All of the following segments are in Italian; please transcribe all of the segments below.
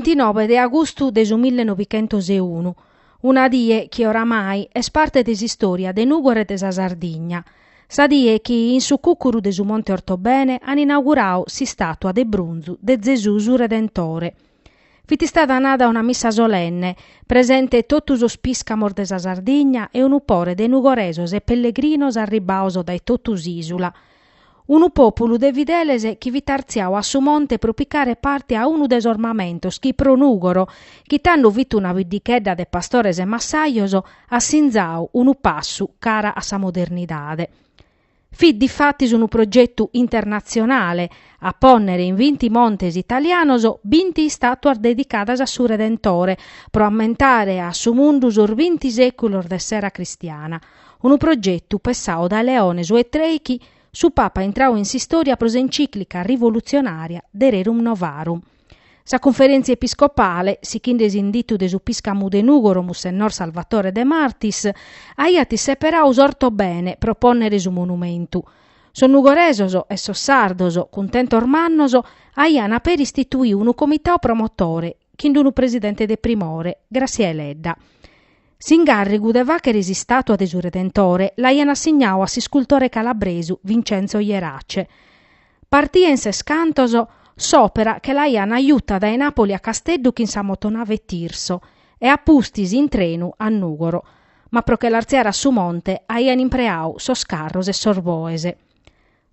29 di agosto del 1901, una die che oramai è parte dell'istoria de Nugore e della Sardigna. Sa die che in su cucuru de su Monte Ortobene hanno inaugurato si statua de Brunzu de Gesù su Redentore. Fiti stata nata una missa solenne, presente totus os piscamor de sa Sardigna e un upore de nugoresos e pellegrinos arribaoso dai totus isula. Unu populu de fideles chi vi tarziau a su monte pro piccare parte a unu des ornamentos chi pro Nugoro, chi t'hanno visto una vidichedda de pastores e massaioso, assinzau unu passu cara a sa modernidade. Fi difatti unu progetto internazionale a ponnere in 20 montes italianos 20 statuas dedicadas a su Redentore, pro ammentare a su mundus or 20 seculor de sera cristiana. Unu progetto pessau da Leone su Etreichi, su Papa entrau in s'istoria pros enciclica rivoluzionaria de Rerum Novarum. Sa conferenza episcopale, sicchinde inditu de su piscamu de Nugoro Monsignor Salvatore de Martis, aiat seperaus orto bene proponnere su monumentu. So nugoresoso e so sardoso, contento ormannoso, aian per istituì unu comitao promotore, chinde unu presidente de primore, Gracieledda. S'ingarrigu de vacheris statua de su Redentore l'aian assignau a si scultore calabresu Vincenzo Ierace. Partia in se scantoso s'opera che l'aian aiuta dai Napoli a Casteddu chi in sa motonave Tirso e appustisi in trenu a Nugoro, ma pro che l'arziara su monte aian impreau sos carros e sorboese.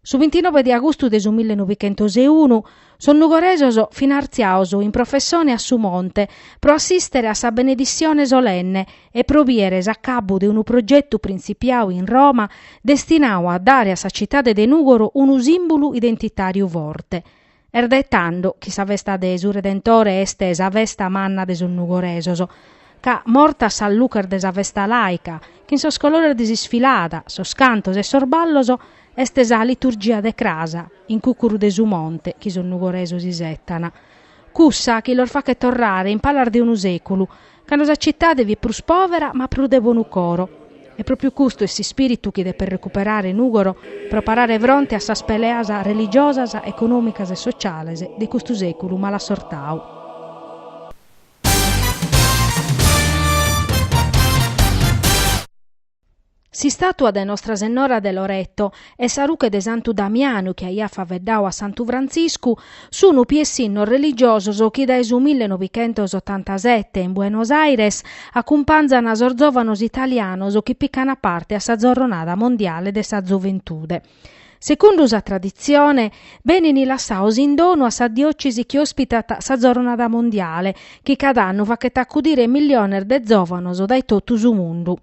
Su 29 di agosto del 1901 son nugoresoso finanziaoso in professione a su monte pro assistere a sa benedizione solenne e pro bieres a cabo de unu progetto principiau in Roma destinau a dare a sa città de Nugoro unu simbolo identitario forte. Erdettando chi sa vesta de su Redentore este sa vesta manna de su nugoresoso, ca morta San Lucar de sa vesta laica, che in sos colore di sfilada, sos cantos e sorballoso, este sa liturgia de crasa, in cucuru de su monte, chi son nugoreso si settana. Cussa chi lor fa che torrare in palar de unu seculu, ca nosa città devi prus povera ma pru de buonu coro. E proprio custo essi spiritu chi de per recuperare Nugoro, preparare fronte a sas peleas religiosas, economicas e sociales de custu seculu malassortau. Si statua de Nostra Senora de Loreto e saruche de Santu Damiano che aia faveddau a Santu Franciscu sono piessinno religiosos chi dai su 1987 in Buenos Aires accumpanzano a sorzovanos italianos chi piccano a parte a sa giornata mondiale de sa giovantude. Secondo sa tradizione, venini lassaus in dono a sa diocesi che ospitata sa giornata mondiale, che cada anno fa che t'accudire milioni de giovanos dai tutto su mondo.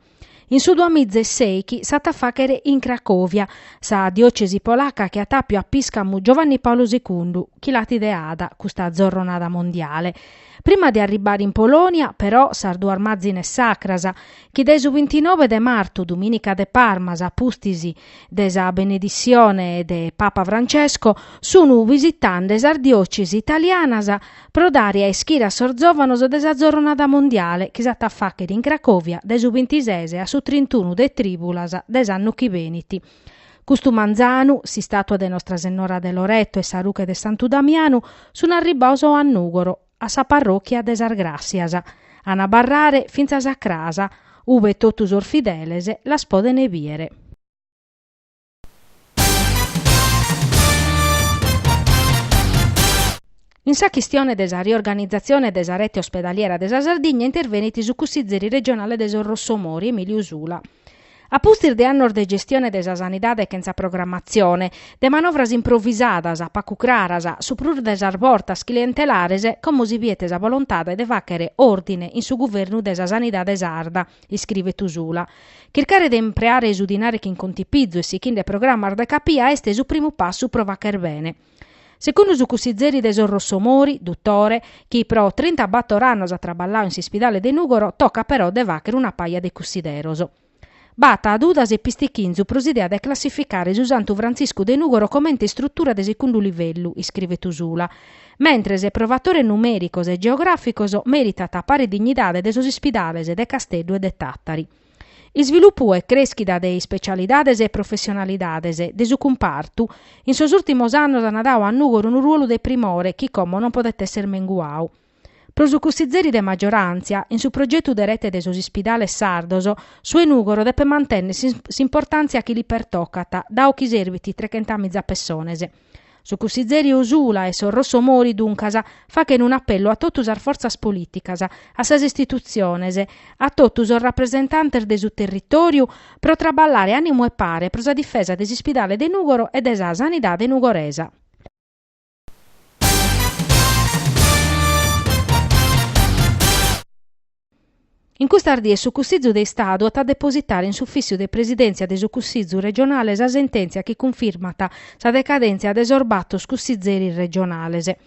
In su 2006 s'ata facere in Cracovia, sa diocesi polacca che a tapio a Piscamu Giovanni Paolo II, chi l'ati ideata questa giornata mondiale. Prima di arrivare in Polonia, però, sardu armazzine sacrasa, che dai su 29 de marzo, dominica de Parma, sa pustisi de sa benedizione de Papa Francesco, sono visitande sa diocesi italianasa pro dare a ischira sorzovanos de sa giornata mondiale, che s'ata facere in Cracovia dai su 26 a su 31 de tribulasa des anno chi veniti. Custu manzanu, si statua de Nostra Senora de Loreto e saruche de Santu Damiano, sono arribaoso a Nugoro, a sa parrocchia de Sargrassiasa, a nabarrare finza sa crasa, uve totus orfidelese la spode neviere. In sa chistione de sa riorganizzazione de sa rete ospedaliera de sa Sardigna interveniti su Cussizzeri regionale de Rossomori Emilio Usula. A pustir de annos de gestione de sa sanidade che in sa programmazione, de manovras improvvisadas, a pacucraras, su prur de sa portas clientelares, como si viete sa volontade de facere ordine in su governo de sa sanidade sarda, iscrive Tusula. Chircare de impreare su dinare che in conti pizzo e si de programmar de capia este su primo passo pro vacher bene. Secondo su Cussizzeri de Rossomori, dottore, chi pro 30 battorannos a traballau in si spidale de Nugoro, tocca però de vacher una paia de cussideroso. Bata ad udas e pistichinzu prosidea de classificare su Santu Francisco de Nugoro come struttura de secondo livello, iscrive Tusula, mentre se provatore numericos e geograficos meritat a pari dignidade de sos ispidales de Casteddu e de Tattari. Il sviluppo e creschida de specialidades e professionalidades de su compartu in sos ultimos annos han dau a Nugoro un ruolo de primore chi como non podet esser menguau. Pro su cussizzeri de maggioranza, in su progetto de rete de sos ispidales sardoso, su enugoro depe mantenne s'importanza chi li pertoccata, da o chi serviti 300.000 personese. Su cussizzeri Usula e sul Rosso Mori duncasa fa che in un appello a totus as forzas politicas, a sas istituziones, a totus os rappresentantes de su territoriu pro traballare animo e pare pro sa difesa des ispidales de Nugoro e de sa sanidade nugoresa. In quest'ardì su cussizzu de Stadu a depositare in suffisso de presidenza de su cussizzu regionale sa sentenza che confermata sa decadenza de sorbattos cussizzeri regionalese.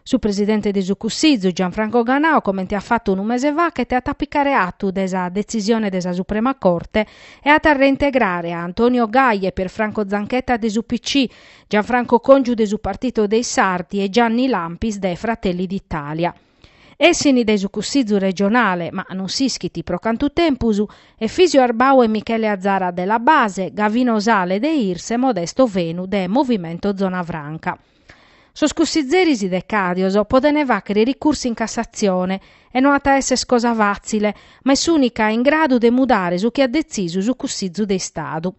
Su presidente de su cussizzu Gianfranco Ganao commenti ha fatto un mese fa che te a tappicare atto de sa decisione de sa Suprema Corte e a reintegrare a Antonio Gai e Pierfranco Zanchetta de su PC, Gianfranco Congiu de su Partito dei Sardi e Gianni Lampis de Fratelli d'Italia. Essini de su cussizzu regionale, ma non sischiti pro cantu tempusu, e Fisio Arbau e Michele Azzara della Base, Gavino Sale de Irse e Modesto Venu de Movimento Zona Franca. Sos cussizzerisi de Cadioso potene vachere ricursi in Cassazione e non ata esse scosa vazzile, ma è s'unica in grado de mudare su chi ha deciso su cussizzu de Stadu.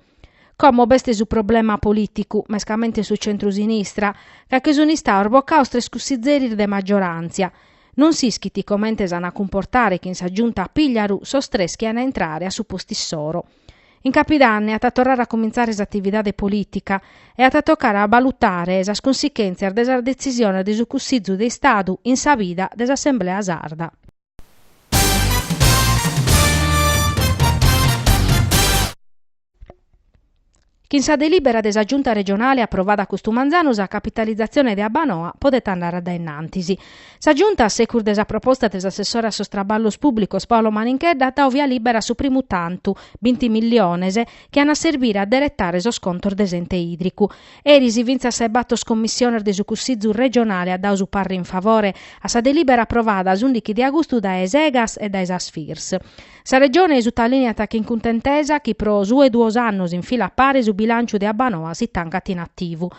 Come beste su problema politicu, mescamente su centro-sinistra, che sono sta orboccao stres cussizzeri de maggioranza. Non si schiti commente san a comportare che in sa giunta a pigliaru sostreschi a entrare a su posti soro. In capidanne a tornare a cominciare s'attività de politica e a toccare a valutare esa sconsistenza desa decisione de su cussizzu de Stadu in sa vida des'assemblea sarda. Chi in sa delibera desa giunta regionale approvata a Custumanzano sa capitalizzazione di Abbanoa potete andare da innantisi. Sa giunta a secur desa proposta dell'assessore a sostraballos pubblicos Paolo Maninchedda da via libera su primu tantu 20 milionese che hanno a servire a derettare so scontor desente idricu. Erisi vinza sebattos commissioner de su cussizzu regionale a da usuparri in favore a sa delibera approvata a 11 di agosto da Esegas e da Esasfirs. Sa regione esuta linea che in contentesa chi pro 2 annos in fila appare su bilancio di Abbanoa si tancat in attivo.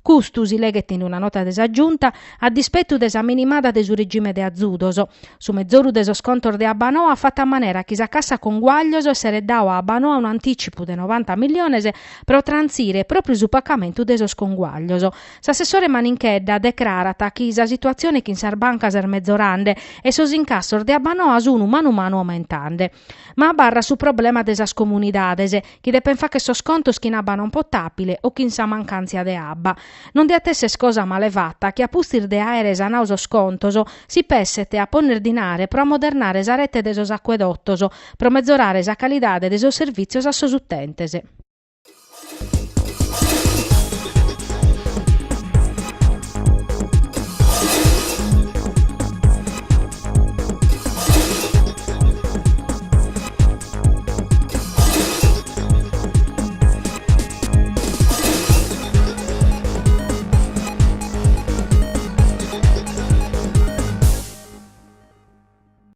Custu si leghet in una nota desaggiunta a dispetto desa minimada de su regime de azudoso. Su mezzoru de so scontor de Abbanoa fatta a manera chi sa cassa conguaglioso essere dao a Abbanoa un anticipo de 90 milionese pro transire proprio su pagamento de so sconguaglioso. S'assessore Maninchedda declarata chi sa situazione chi in sarbanca ser mezzorande e sos incassor de Abbanoa sono manu manu aumentande. Ma barra su problema desa scomunidadese, chi depen fa che so scontos chi in abba non potabile o chi in sa mancanzia de abba. Non de attesse scosa malevatta che a pustir de aere sanauso scontoso si pessete a poner dinare pro ammodernare sa rete de sos acquedottoso, pro mezzorare sa calidade de sos servizios a sos utentese.